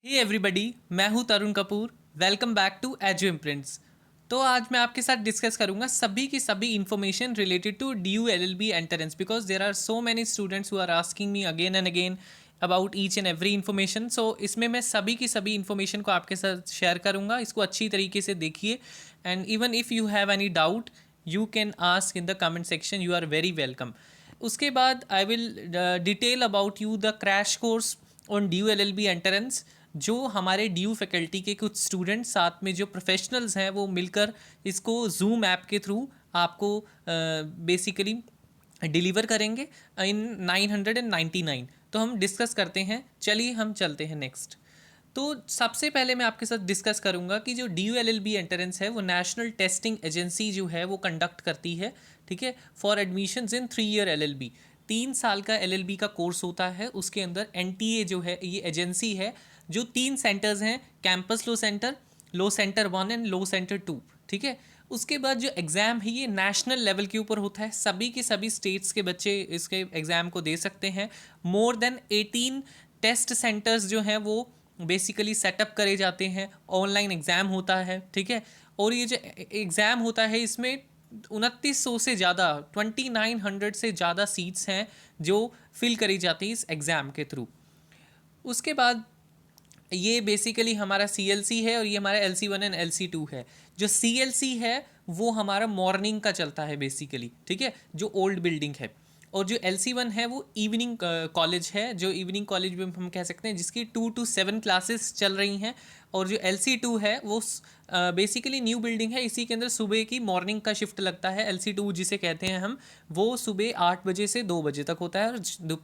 हे everybody, मैं हूं Tarun Kapoor. Welcome back to edu imprints. तो आज मैं आपके साथ डिस्कस करूंगा सभी की सभी information related to D U L L B entrance, because there are so many students who are asking me again and again about each and every information. So इसमें मैं सभी की सभी इन्फॉर्मेशन को आपके साथ शेयर करूंगा। इसको अच्छी तरीके से देखिए and even if you have any doubt you can ask in the comment section. You are very welcome. उसके बाद I will detail about you the crash course on D U L L B entrance, जो हमारे D you faculty के कुछ students साथ में जो professionals हैं वो मिलकर इसको जूम ऐप के थ्रू आपको बेसिकली डिलीवर करेंगे इन 999। तो हम डिस्कस करते हैं, चलिए हम चलते हैं नेक्स्ट। तो सबसे पहले मैं आपके साथ डिस्कस करूंगा कि जो D U L L B entrance है वो नेशनल टेस्टिंग एजेंसी जो है वो कंडक्ट करती है, ठीक है, for admissions in 3 year L L B. 3 साल का एल एल बी का कोर्स होता है। उसके अंदर एन टी ए जो है ये एजेंसी है जो 3 सेंटर्स हैं, campus low centre 1 and low centre 2, ठीक है। उसके बाद जो एग्ज़ाम है ये नेशनल लेवल के ऊपर होता है। सभी के सभी स्टेट्स के बच्चे इसके एग्ज़ाम को दे सकते हैं। मोर देन 18 टेस्ट सेंटर्स जो हैं वो बेसिकली सेटअप करे जाते हैं। ऑनलाइन एग्ज़ाम होता है, ठीक है। और ये जो एग्ज़ाम होता है इसमें 2900 से ज़्यादा 2900 से ज़्यादा सीट्स हैं जो फिल करी जाती है इस एग्ज़ाम के थ्रू। उसके बाद ये बेसिकली हमारा सी एल सी है और ये हमारा L C one and L C two है। जो सी एल सी है वो हमारा मॉर्निंग का चलता है बेसिकली, ठीक है, जो ओल्ड बिल्डिंग है। और जो एल सी वन है वो इवनिंग कॉलेज है, जो इवनिंग कॉलेज में हम कह सकते हैं जिसकी 2 to 7 क्लासेस चल रही हैं। और जो एल सी टू है वो बेसिकली न्यू बिल्डिंग है, इसी के अंदर सुबह की मॉर्निंग का शिफ्ट लगता है। एल सी टू जिसे कहते हैं हम, वो सुबह 8 बजे से 2 बजे तक होता है और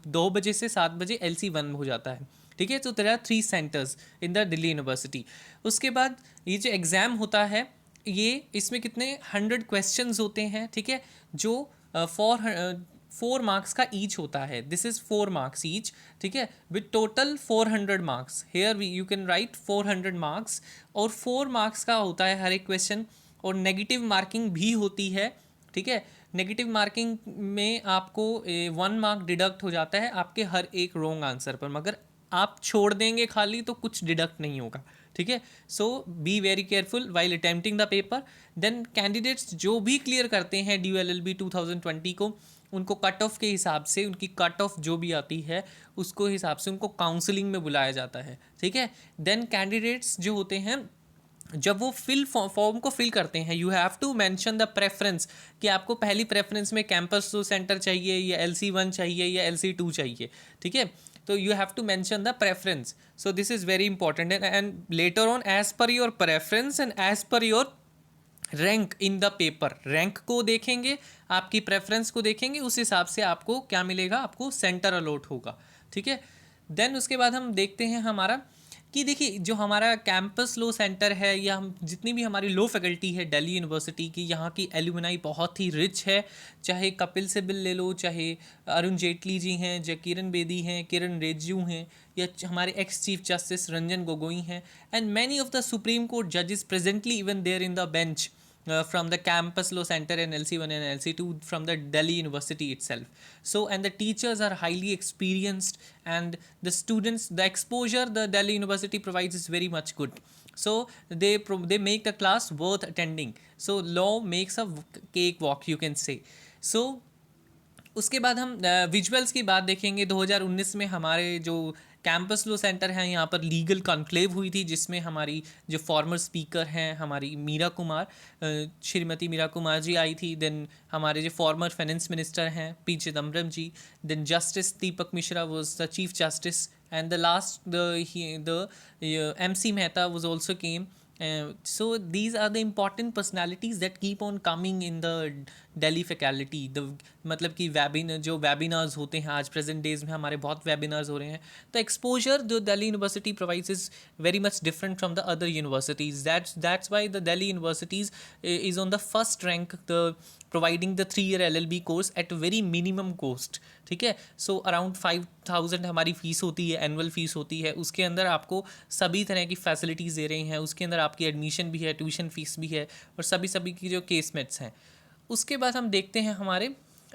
2 बजे से 7 बजे एल सी वन हो जाता है, ठीक है। तो there are 3 centres in the Delhi University. उसके बाद ये जो एग्ज़ाम होता है ये इसमें कितने 100 क्वेश्चंस होते हैं, ठीक है, जो 4 मार्क्स का ईच होता है। दिस इज़ 4 मार्क्स ईच, ठीक है, with total 400 marks. Here you can write 400 marks. और 4 मार्क्स का होता है हर एक क्वेश्चन। और नेगेटिव मार्किंग भी होती है, ठीक है। नेगेटिव मार्किंग में आपको 1 मार्क डिडक्ट हो जाता है आपके हर एक रॉन्ग आंसर पर, मगर आप छोड़ देंगे खाली तो कुछ डिडक्ट नहीं होगा, ठीक है। So be very careful while attempting the paper. Then candidates जो भी क्लियर करते हैं D U L L B 2020 को, उनको कट ऑफ के हिसाब से, उनकी कट ऑफ जो भी आती है उसको हिसाब से उनको काउंसलिंग में बुलाया जाता है, ठीक है। देन कैंडिडेट्स जो होते हैं जब वो फॉर्म को फिल करते हैं, you have to mention the preference कि आपको पहली प्रेफरेंस में कैंपस सेंटर चाहिए या एल सी वन चाहिए या एल सी टू चाहिए, ठीक है। तो you have to mention the preference. So this is very important and later on as per your preference and as per your rank in the paper, rank को देखेंगे, आपकी preference को देखेंगे, उस हिसाब से आपको क्या मिलेगा, आपको सेंटर अलॉट होगा, ठीक है। देन उसके बाद हम देखते हैं हमारा कि देखिए जो हमारा कैंपस लो सेंटर है या हम जितनी भी हमारी लो फैकल्टी है दिल्ली यूनिवर्सिटी की, यहाँ की एल्यूमिनाई बहुत ही रिच है। चाहे कपिल सिब्बल ले लो, चाहे अरुण जेटली जी हैं, जो किरण बेदी हैं, किरण रिजिजू हैं, या हमारे ex chief justice Ranjan Gogoi हैं, and many of the supreme court जजेस presently even there in the bench from the campus law center and LC1 and LC2 from the Delhi University itself. So and the teachers are highly experienced and the students, the exposure the Delhi University provides is very much good. So they make the class worth attending. So law makes a cake walk, you can say. So उसके बाद हम visuals की बात देखेंगे। 2019 में हमारे जो campus लो centre हैं यहाँ पर लीगल कॉन्क्लेव हुई थी, जिसमें हमारी जो फॉर्मर स्पीकर हैं हमारी मीरा कुमार, श्रीमती मीरा कुमार जी आई थी। देन हमारे जो फॉर्मर फाइनेंस मिनिस्टर हैं P Chidambaram ji. Then justice Deepak Mishra was the chief justice and the last the M C Mehta was also came. So these are the important personalities that keep on coming in the Delhi faculty. The मतलब कि जो webinars होते हैं आज present days में हमारे बहुत webinars हो रहे हैं। तो एक्सपोजर जो Delhi university provides is very much different from the other universities. That's why the Delhi universities is on the first rank the providing the 3 year LLB course at very minimum cost, ठीक है। So around 5000 हमारी fees होती है, annual fees होती है। उसके अंदर आपको सभी तरह की फैसिलिटीज़ दे रही हैं। उसके अंदर आपकी एडमिशन भी है, ट्यूशन फ़ीस भी है और सभी की जो केसमेट्स हैं। उसके बाद हम देखते हैं हमारे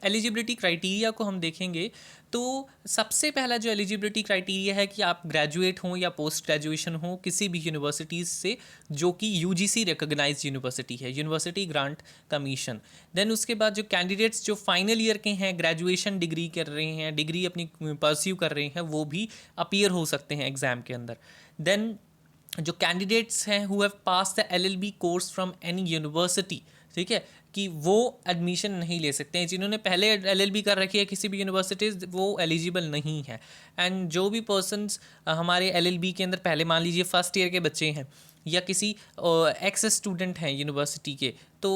एलिजिबिलिटी क्राइटेरिया को हम देखेंगे तो सबसे पहला जो एलिजिबिलिटी क्राइटेरिया है कि आप ग्रेजुएट हों या पोस्ट ग्रेजुएशन हो किसी भी यूनिवर्सिटीज़ से जो कि यूजीसी रिकॉग्नाइज्ड यूनिवर्सिटी है, यूनिवर्सिटी ग्रांट कमीशन। देन उसके बाद जो कैंडिडेट्स जो फाइनल ईयर के हैं, ग्रेजुएशन डिग्री कर रहे हैं, डिग्री अपनी परस्यू कर रहे हैं, वो भी अपीयर हो सकते हैं एग्ज़ाम के अंदर। देन जो कैंडिडेट्स हैं who have pass the LLB course from any university, ठीक है, कि वो एडमिशन नहीं ले सकते हैं। जिन्होंने पहले एलएलबी कर रखी है किसी भी यूनिवर्सिटीज़, वो एलिजिबल नहीं है। एंड जो भी पर्सन्स हमारे एलएलबी के अंदर पहले मान लीजिए फर्स्ट ईयर के बच्चे हैं या किसी एक्स स्टूडेंट हैं यूनिवर्सिटी के, तो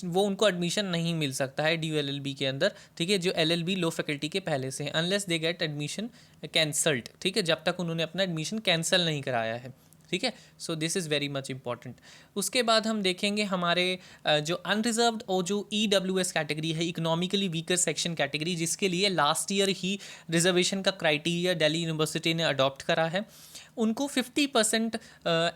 वो उनको एडमिशन नहीं मिल सकता है ड्यू एलएलबी के अंदर, ठीक है, जो एलएलबी लो फैकल्टी के पहले से हैं, unless they get admission cancelled, ठीक है, जब तक उन्होंने अपना एडमिशन कैंसिल नहीं कराया है, ठीक है। सो this is very much important. उसके बाद हम देखेंगे हमारे जो अनरिजर्व्ड और जो EWS कैटेगरी है, इकोनॉमिकली वीकर सेक्शन कैटेगरी, जिसके लिए लास्ट ईयर ही रिजर्वेशन का क्राइटेरिया दिल्ली यूनिवर्सिटी ने अडॉप्ट करा है, उनको 50%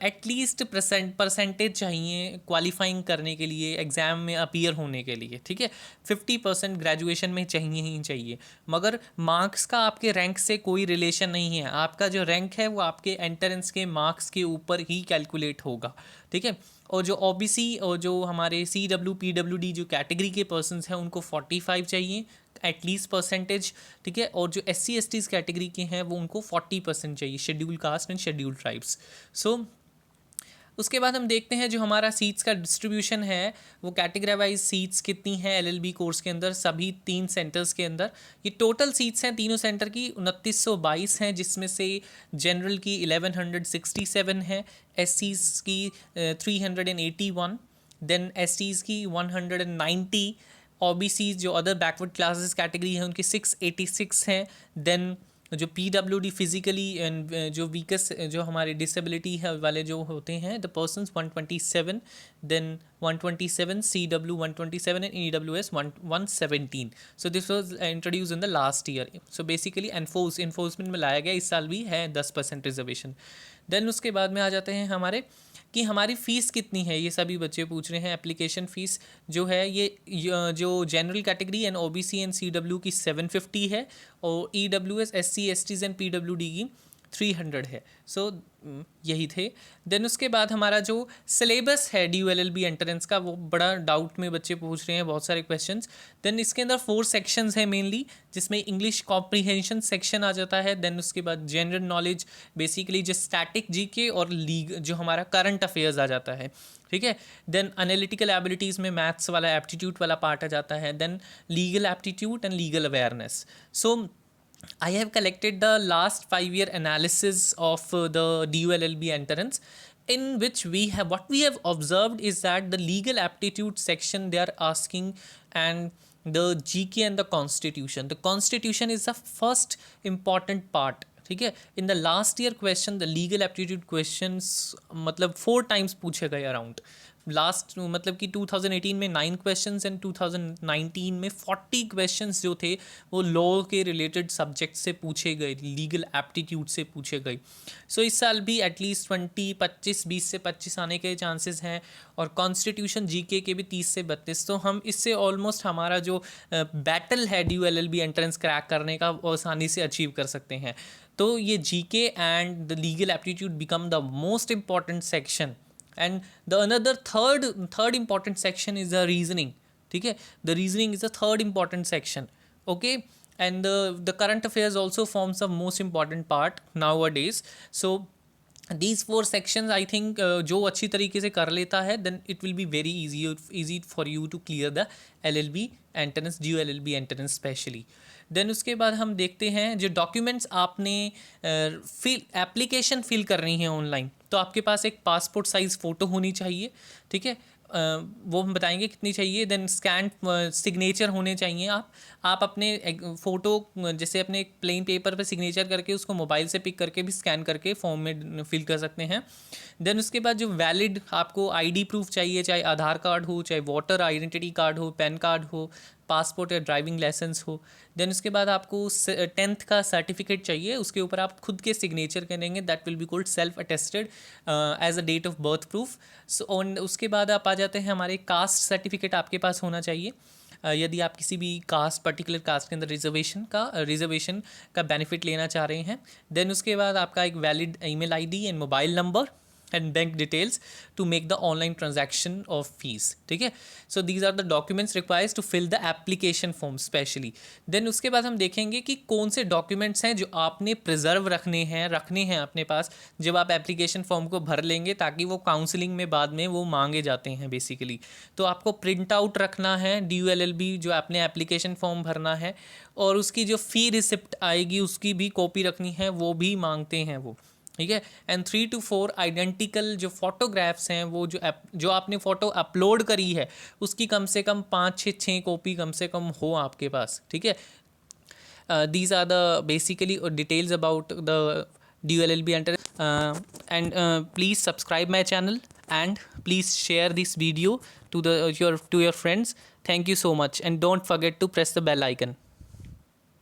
एटलीस्ट परसेंटेज चाहिए क्वालिफाइंग करने के लिए, एग्ज़ाम में अपीयर होने के लिए, ठीक है। 50% ग्रेजुएशन में चाहिए ही चाहिए, मगर मार्क्स का आपके रैंक से कोई रिलेशन नहीं है। आपका जो रैंक है वो आपके एंट्रेंस के मार्क्स के ऊपर ही कैलकुलेट होगा, ठीक है। और जो OBC और जो हमारे CW PWD जो कैटेगरी के पर्सन्स हैं उनको 45 चाहिए एटलीस्ट परसेंटेज, ठीक है। और जो SC STs कैटेगरी के हैं वो उनको 40% चाहिए, schedule caste and schedule tribes. So उसके बाद हम देखते हैं जो हमारा सीट्स का डिस्ट्रीब्यूशन है, वो कैटेगरी वाइज सीट्स कितनी हैं एलएलबी कोर्स के अंदर, सभी 3 सेंटर्स के अंदर। ये टोटल सीट्स हैं तीनों सेंटर की 2922 हैं, जिसमें से जनरल की 1167 है, SCs की 381, देन STs की 190, OBC जो अदर बैकवर्ड क्लासेस कैटेगरी है उनकी 686 हैं। देन जो PWD फिजिकली एंड जो वीकस जो हमारे डिसेबिलिटी है वाले जो होते हैं the persons 127, then 127 CW 127 and EWS 117। So this was introduce in the last year. So basically enforcement में लाया गया, इस साल भी है 10% रिजर्वेशन। देन उसके बाद में आ जाते हैं हमारे कि हमारी फ़ीस कितनी है, ये सभी बच्चे पूछ रहे हैं। एप्लीकेशन फ़ीस जो है ये जो general category and OBC and CW की 750 है, और EWS SC STs and PWD की 300 है। सो यही थे। देन उसके बाद हमारा जो सिलेबस है ड्यू LLB एंट्रेंस का, वो बड़ा डाउट में बच्चे पूछ रहे हैं, बहुत सारे क्वेश्चंस। देन इसके अंदर 4 सेक्शंस हैं मेनली, जिसमें इंग्लिश कॉम्प्रीहेंशन सेक्शन आ जाता है। देन उसके बाद जनरल नॉलेज, बेसिकली जो स्टैटिक GK और लीग जो हमारा करंट अफेयर्स आ जाता है, ठीक है। देन एनालिटिकल एबिलिटीज़ में मैथ्स वाला एप्टीट्यूड वाला पार्ट आ जाता है। Then legal aptitude and legal awareness. So I have collected the last 5-year analysis of the DULLB entrance, in which what we have observed is that the legal aptitude section they are asking, and the GK and the constitution. The constitution is the first important part, ठीक है। इन the last year question the legal aptitude questions मतलब 4 times पूछे गए around last, मतलब कि 2018 में 9 questions and 2019 में 40 questions जो थे वो लॉ के रिलेटेड सब्जेक्ट से पूछे गए, लीगल एप्टीट्यूड से पूछे गए। सो इस साल भी एटलीस्ट 20 से 25 आने के चांसेस हैं, और कॉन्स्टिट्यूशन GK के भी 30 से 32। तो हम इससे ऑलमोस्ट हमारा जो बैटल है ड्यू LLB एंट्रेंस क्रैक करने का आसानी से अचीव कर सकते हैं। तो ये GK and the legal aptitude become the most important section, and the another third important section is the reasoning, ठीक है। the reasoning is the third important section, okay, and the current affairs also forms the most important part nowadays. So these 4 sections I think जो अच्छी तरीके से कर लेता है, then it will be very easy for you to clear the LLB entrance, DU LLB entrance specially. Then उसके बाद हम देखते हैं जो डॉक्यूमेंट्स आपने एप्लीकेशन फिल कर रही हैं ऑनलाइन, तो आपके पास एक पासपोर्ट साइज़ फ़ोटो होनी चाहिए, ठीक है। वो हम बताएंगे कितनी चाहिए। देन स्कैन सिग्नेचर होने चाहिए। आप अपने फ़ोटो जैसे अपने प्लेन पेपर पे सिग्नेचर करके उसको मोबाइल से पिक करके भी स्कैन करके फॉर्म में फिल कर सकते हैं। देन उसके बाद जो वैलिड आपको ID प्रूफ चाहिए, चाहे आधार कार्ड हो, चाहे वोटर आइडेंटिटी कार्ड हो, पैन कार्ड हो, पासपोर्ट या ड्राइविंग लाइसेंस हो। देन उसके बाद आपको 10th का सर्टिफिकेट चाहिए, उसके ऊपर आप खुद के सिग्नेचर करेंगे, that will be called self attested as a date of birth proof. So उसके बाद आप आ जाते हैं हमारे कास्ट सर्टिफिकेट आपके पास होना चाहिए। यदि आप किसी भी कास्ट पर्टिकुलर कास्ट के अंदर रिजर्वेशन का बेनिफिट लेना चाह रहे हैं। देन उसके बाद आपका एक valid email ID and mobile number and bank details to make the online transaction of fees, ठीक है। So these are the documents requires to fill the application form specially. Then उसके बाद हम देखेंगे कि कौन से डॉक्यूमेंट्स हैं जो आपने प्रिजर्व रखने हैं अपने पास जब आप एप्लीकेशन फॉर्म को भर लेंगे, ताकि वो काउंसलिंग में बाद में वो मांगे जाते हैं बेसिकली। तो आपको प्रिंट आउट रखना है DULLB जो आपने एप्लीकेशन फॉर्म भरना है, और उसकी जो फ़ी रिसिप्ट आएगी उसकी भी कॉपी रखनी है, वो भी मांगते हैं वो, ठीक है। एंड 3 to 4 आइडेंटिकल जो फोटोग्राफ्स हैं, वो जो आपने फ़ोटो अपलोड करी है उसकी कम से कम 5-6 कॉपी कम से कम हो आपके पास, ठीक है। These are the basically details about the DULLB enter, and please subscribe my channel and please share this video to your friends. Thank you so much, and don't forget to press the bell icon.